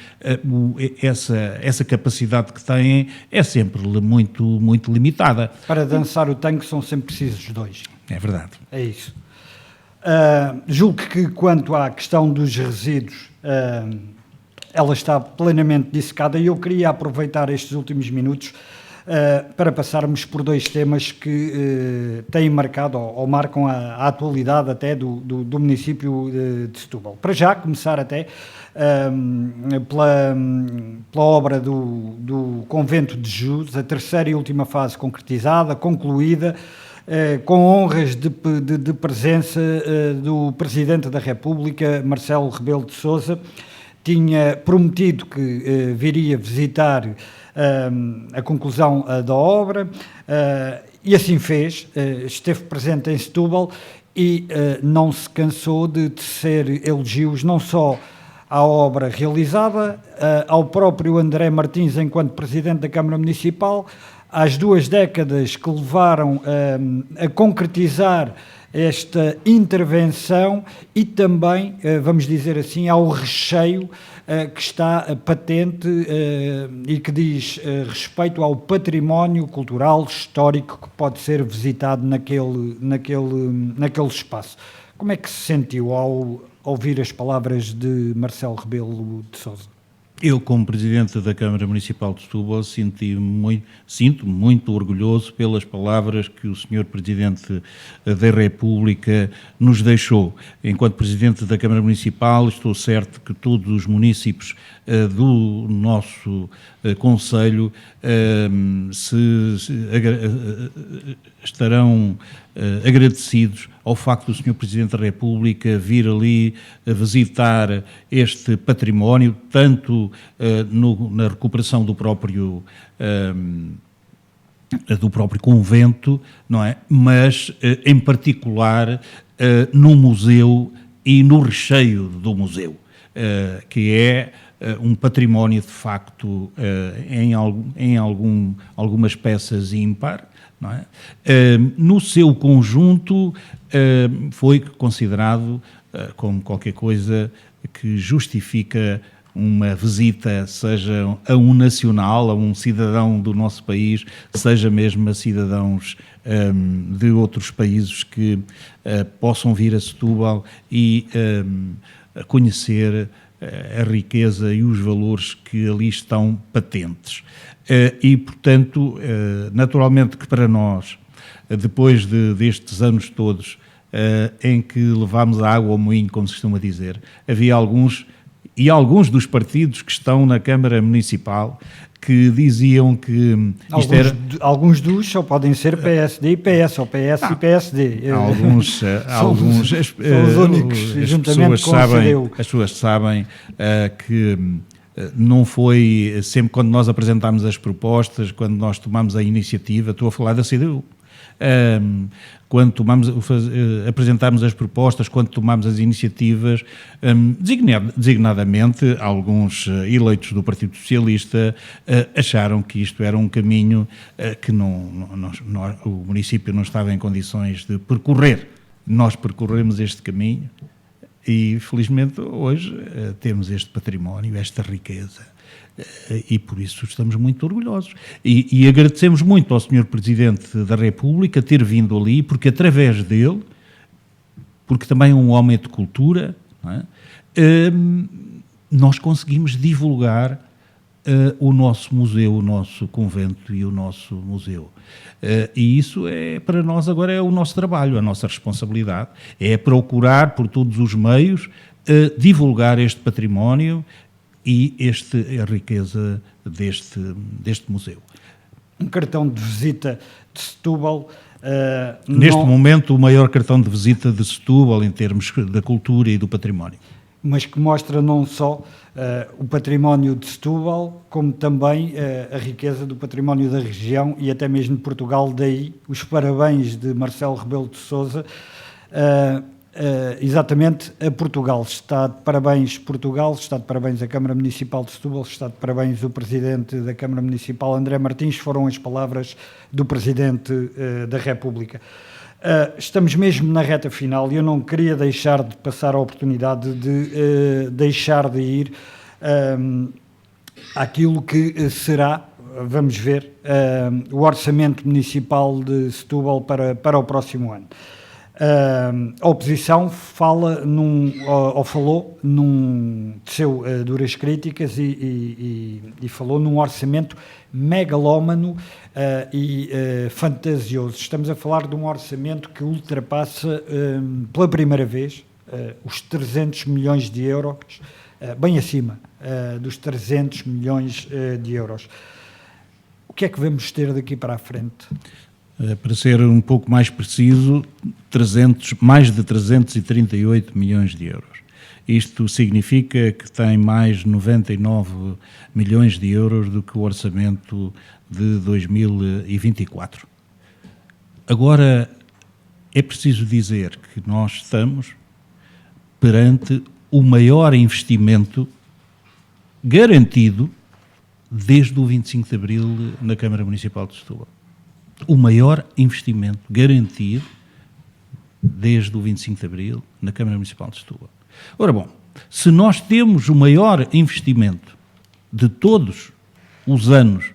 essa capacidade que têm é sempre muito, muito limitada. Para dançar o tango são sempre precisos dois. É verdade. É isso. Julgo que quanto à questão dos resíduos, ela está plenamente dissecada e eu queria aproveitar estes últimos minutos para passarmos por dois temas que têm marcado ou marcam a atualidade até do município de Setúbal. Para já, começar até pela obra do Convento de Jesus, a terceira e última fase concretizada, concluída, com honras de presença do Presidente da República, Marcelo Rebelo de Sousa. Tinha prometido que viria visitar a conclusão da obra e assim fez, esteve presente em Setúbal e não se cansou de tecer elogios não só à obra realizada, ao próprio André Martins enquanto Presidente da Câmara Municipal, às 2 décadas que levaram a concretizar esta intervenção e também, vamos dizer assim, ao recheio que está patente e que diz respeito ao património cultural, histórico que pode ser visitado naquele espaço. Como é que se sentiu ao ouvir as palavras de Marcelo Rebelo de Sousa? Eu, como Presidente da Câmara Municipal de Setúbal, sinto muito orgulhoso pelas palavras que o Sr. Presidente da República nos deixou. Enquanto Presidente da Câmara Municipal, estou certo que todos os munícipes do nosso Conselho estarão agradecidos ao facto do Sr. Presidente da República vir ali a visitar este património, tanto na recuperação do próprio convento, não é? Mas, em particular, no museu e no recheio do museu, que é um património, de facto, em algumas peças ímpar, não é? No seu conjunto, foi considerado como qualquer coisa que justifica uma visita, seja a um nacional, a um cidadão do nosso país, seja mesmo a cidadãos de outros países que possam vir a Setúbal e conhecer a riqueza e os valores que ali estão patentes. E, portanto, naturalmente que para nós, depois destes anos todos em que levámos a água ao moinho, como se costuma dizer, havia alguns dos partidos que estão na Câmara Municipal que diziam que isto alguns dos só podem ser PSD e PS, ou PS e PSD. Alguns são os únicos, juntamente com a CDU. As pessoas sabem que não foi sempre quando nós apresentámos as propostas, quando nós tomámos a iniciativa, estou a falar da CDU, Quando apresentámos as propostas, quando tomámos as iniciativas, designadamente alguns eleitos do Partido Socialista acharam que isto era um caminho que o município não estava em condições de percorrer. Nós percorremos este caminho e, felizmente, hoje temos este património, esta riqueza. E por isso estamos muito orgulhosos. E agradecemos muito ao Sr. Presidente da República ter vindo ali, porque através dele, porque também é um homem de cultura, não é? Nós conseguimos divulgar o nosso museu, o nosso convento e o nosso museu. E isso para nós agora é o nosso trabalho, a nossa responsabilidade, é procurar por todos os meios divulgar este património e a riqueza deste museu. Um cartão de visita de Setúbal. Neste momento, o maior cartão de visita de Setúbal em termos da cultura e do património. Mas que mostra não só o património de Setúbal, como também a riqueza do património da região e até mesmo de Portugal. Daí os parabéns de Marcelo Rebelo de Sousa, exatamente a Portugal. Está de parabéns Portugal, está de parabéns a Câmara Municipal de Setúbal, está de parabéns o Presidente da Câmara Municipal, André Martins, foram as palavras do Presidente da República. Estamos mesmo na reta final e eu não queria deixar de passar a oportunidade de deixar de ir àquilo que será, vamos ver, o Orçamento Municipal de Setúbal para o próximo ano. A oposição teceu duras críticas e falou num orçamento megalómano e fantasioso. Estamos a falar de um orçamento que ultrapassa pela primeira vez os 300 milhões de euros, bem acima dos 300 milhões de euros. O que é que vamos ter daqui para a frente? Para ser um pouco mais preciso, mais de 338 milhões de euros. Isto significa que tem mais 99 milhões de euros do que o orçamento de 2024. Agora, é preciso dizer que nós estamos perante o maior investimento garantido desde o 25 de Abril na Câmara Municipal de Setúbal. O maior investimento garantido desde o 25 de Abril na Câmara Municipal de Setúbal. Ora bom, se nós temos o maior investimento de todos os anos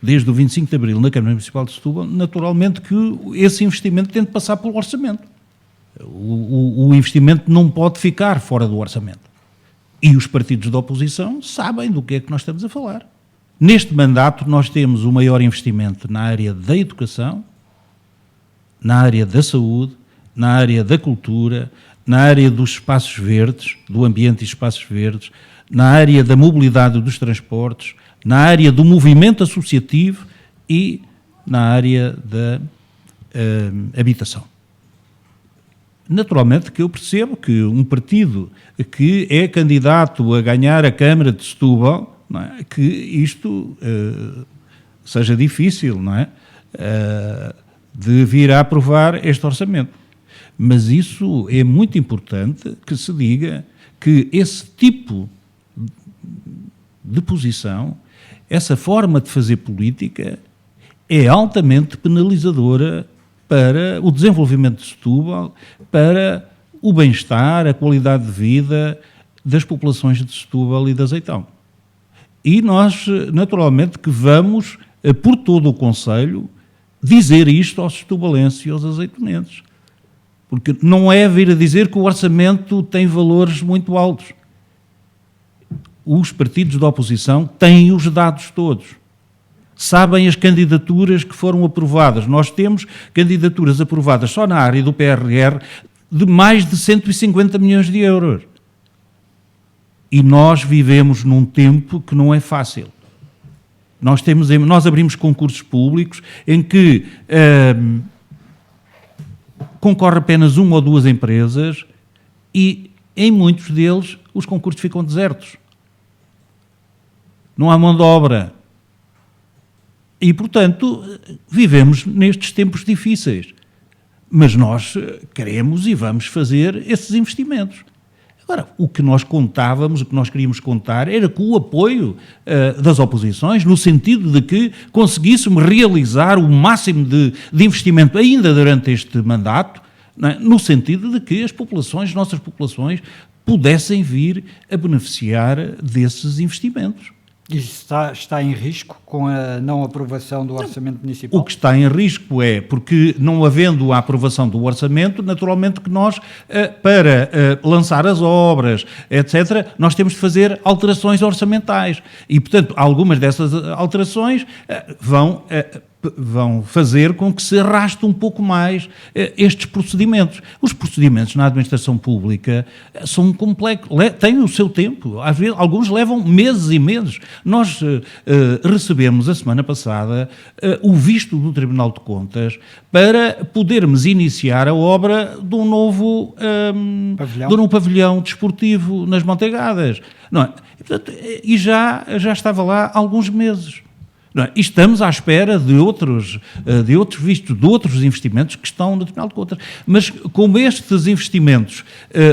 desde o 25 de Abril na Câmara Municipal de Setúbal, naturalmente que esse investimento tem de passar pelo orçamento. O investimento não pode ficar fora do orçamento. E os partidos da oposição sabem do que é que nós estamos a falar. Neste mandato, nós temos o maior investimento na área da educação, na área da saúde, na área da cultura, na área dos espaços verdes, do ambiente e espaços verdes, na área da mobilidade dos transportes, na área do movimento associativo e na área da habitação. Naturalmente que eu percebo que um partido que é candidato a ganhar a Câmara de Setúbal, não é, que isto seja difícil, não é, de vir a aprovar este orçamento. Mas isso é muito importante que se diga que esse tipo de posição, essa forma de fazer política, é altamente penalizadora para o desenvolvimento de Setúbal, para o bem-estar, a qualidade de vida das populações de Setúbal e de Azeitão. E nós, naturalmente, que vamos, por todo o Conselho, dizer isto aos setubalenses e aos azeitonenses. Porque não é vir a dizer que o orçamento tem valores muito altos. Os partidos da oposição têm os dados todos. Sabem as candidaturas que foram aprovadas. Nós temos candidaturas aprovadas só na área do PRR de mais de 150 milhões de euros. E nós vivemos num tempo que não é fácil. Nós abrimos concursos públicos em que concorre apenas uma ou duas empresas e, em muitos deles, os concursos ficam desertos. Não há mão de obra. E, portanto, vivemos nestes tempos difíceis. Mas nós queremos e vamos fazer esses investimentos. Agora, o que nós contávamos, o que nós queríamos contar, era com o apoio das oposições, no sentido de que conseguíssemos realizar o máximo de investimento ainda durante este mandato, não é? No sentido de que as nossas populações, pudessem vir a beneficiar desses investimentos. Isso está em risco com a não aprovação do Orçamento Municipal? O que está em risco é, porque não havendo a aprovação do orçamento, naturalmente que nós, para lançar as obras, etc., nós temos de fazer alterações orçamentais. E, portanto, algumas dessas alterações vão fazer com que se arraste um pouco mais estes procedimentos. Os procedimentos na administração pública são complexos, têm o seu tempo, às vezes, alguns levam meses e meses. Nós recebemos a semana passada o visto do Tribunal de Contas para podermos iniciar a obra de um novo pavilhão desportivo nas Montegadas. Não é? E já estava lá há alguns meses. E estamos à espera de outros vistos, de outros investimentos que estão no Tribunal de Contas. Mas como estes investimentos,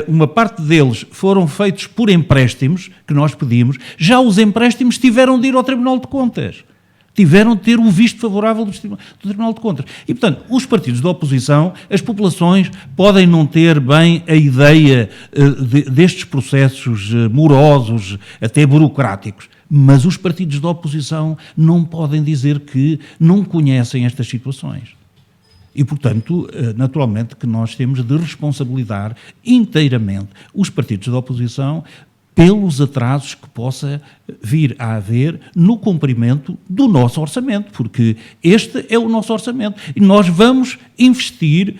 uma parte deles foram feitos por empréstimos que nós pedimos, já os empréstimos tiveram de ir ao Tribunal de Contas. Tiveram de ter o visto favorável do Tribunal de Contas. E, portanto, os partidos da oposição, as populações podem não ter bem a ideia destes processos morosos, até burocráticos, mas os partidos da oposição não podem dizer que não conhecem estas situações. E, portanto, naturalmente que nós temos de responsabilizar inteiramente os partidos da oposição pelos atrasos que possa vir a haver no cumprimento do nosso orçamento, porque este é o nosso orçamento e nós vamos investir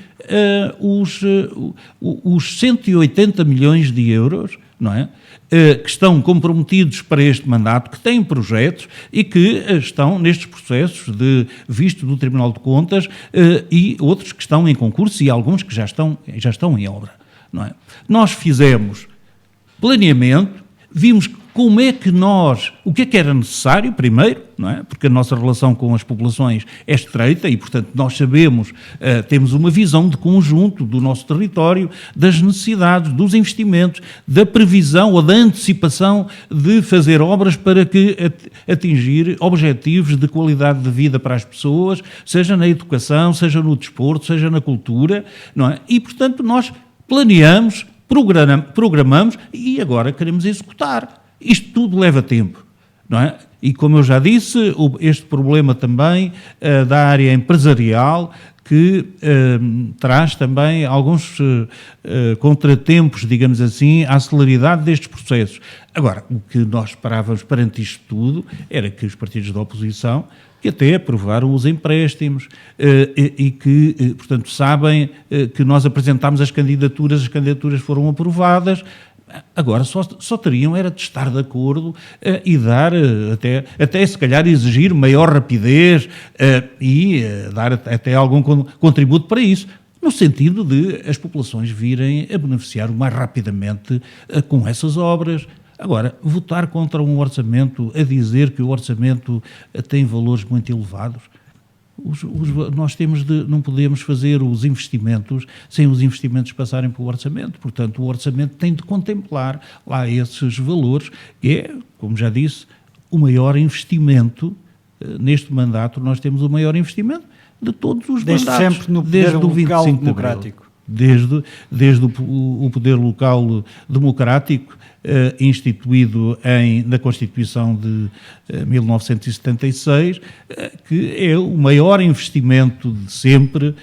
os 180 milhões de euros, não é? Que estão comprometidos para este mandato, que têm projetos e que estão nestes processos de visto do Tribunal de Contas e outros que estão em concurso e alguns que já estão em obra, não é? Nós fizemos planeamento, vimos o que é que era necessário primeiro, não é? Porque a nossa relação com as populações é estreita e, portanto, nós sabemos, temos uma visão de conjunto do nosso território, das necessidades, dos investimentos, da previsão ou da antecipação de fazer obras para atingir objetivos de qualidade de vida para as pessoas, seja na educação, seja no desporto, seja na cultura, não é? E, portanto, nós planeamos, programamos e agora queremos executar. Isto tudo leva tempo, não é? E como eu já disse, este problema também da área empresarial que traz também alguns contratempos, digamos assim, à celeridade destes processos. Agora, o que nós esperávamos perante isto tudo era que os partidos da oposição, que até aprovaram os empréstimos e que, portanto, sabem que nós apresentámos as candidaturas foram aprovadas, agora só teriam era de estar de acordo e dar, até se calhar exigir maior rapidez e dar até algum contributo para isso, no sentido de as populações virem a beneficiar o mais rapidamente com essas obras. Agora, votar contra um orçamento, a dizer que o orçamento tem valores muito elevados, nós não podemos fazer os investimentos sem os investimentos passarem pelo orçamento. Portanto, o orçamento tem de contemplar lá esses valores, que é, como já disse, o maior investimento. Neste mandato nós temos o maior investimento de todos os desde mandatos. Sempre no poder local democrático. Desde o poder local democrático, instituído na Constituição de 1976, que é o maior investimento de sempre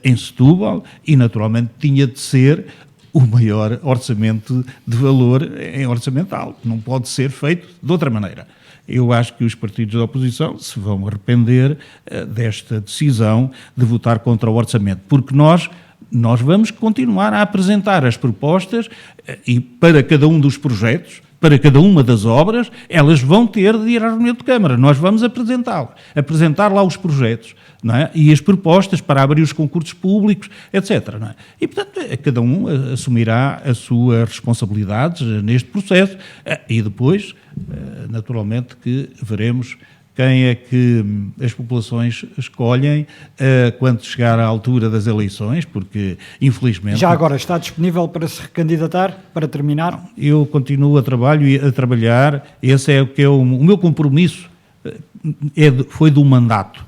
em Setúbal e, naturalmente, tinha de ser o maior orçamento de valor orçamental. Não pode ser feito de outra maneira. Eu acho que os partidos da oposição se vão arrepender desta decisão de votar contra o orçamento, porque nós vamos continuar a apresentar as propostas e para cada um dos projetos, para cada uma das obras, elas vão ter de ir à reunião de Câmara. Nós vamos apresentar lá os projetos, não é? E as propostas para abrir os concursos públicos, etc. Não é? E, portanto, cada um assumirá as suas responsabilidades neste processo e depois, naturalmente, que veremos quem é que as populações escolhem quando chegar à altura das eleições, porque, infelizmente... Já agora, está disponível para se recandidatar, para terminar? Eu continuo a trabalhar, esse é o que é o meu compromisso, foi do mandato.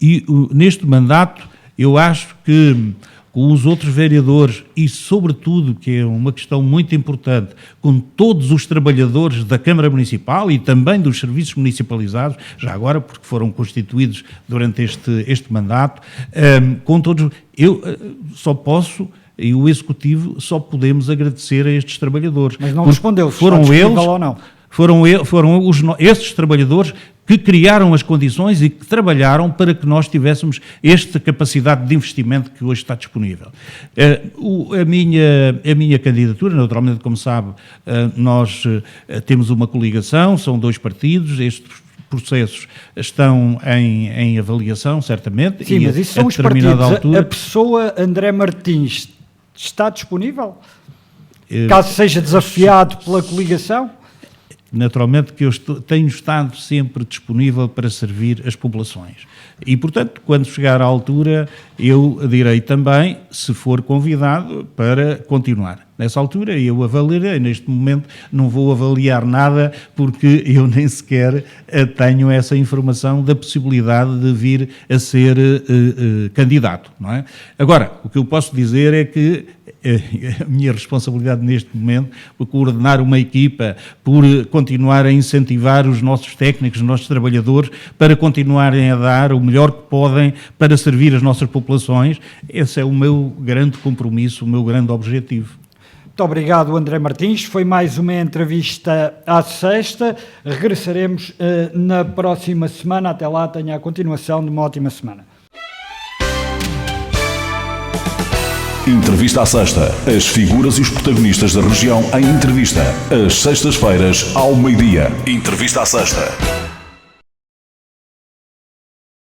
E neste mandato, eu acho que com os outros vereadores e, sobretudo, que é uma questão muito importante, com todos os trabalhadores da Câmara Municipal e também dos serviços municipalizados, já agora porque foram constituídos durante este mandato, com todos, eu só posso... E o Executivo só podemos agradecer a estes trabalhadores. Mas não respondeu se foram está eles ou não. Foram esses trabalhadores que criaram as condições e que trabalharam para que nós tivéssemos esta capacidade de investimento que hoje está disponível. A minha candidatura, naturalmente, como sabe, nós temos uma coligação, são 2 partidos, estes processos estão em avaliação, certamente. Sim, mas isso são os partidos. A pessoa André Martins está disponível? Caso seja desafiado pela coligação? Naturalmente que eu tenho estado sempre disponível para servir as populações. E, portanto, quando chegar à altura, eu direi também, se for convidado, para continuar. Nessa altura eu avaliarei, neste momento não vou avaliar nada porque eu nem sequer tenho essa informação da possibilidade de vir a ser candidato, não é? Agora, o que eu posso dizer é que a minha responsabilidade neste momento por coordenar uma equipa, por continuar a incentivar os nossos técnicos, os nossos trabalhadores, para continuarem a dar o melhor que podem para servir as nossas populações, esse é o meu grande compromisso, o meu grande objetivo. Muito obrigado, André Martins. Foi mais uma entrevista à sexta. Regressaremos na próxima semana. Até lá, tenha a continuação de uma ótima semana. Entrevista à sexta. As figuras e os protagonistas da região em entrevista. Às sextas-feiras, ao meio-dia. Entrevista à sexta.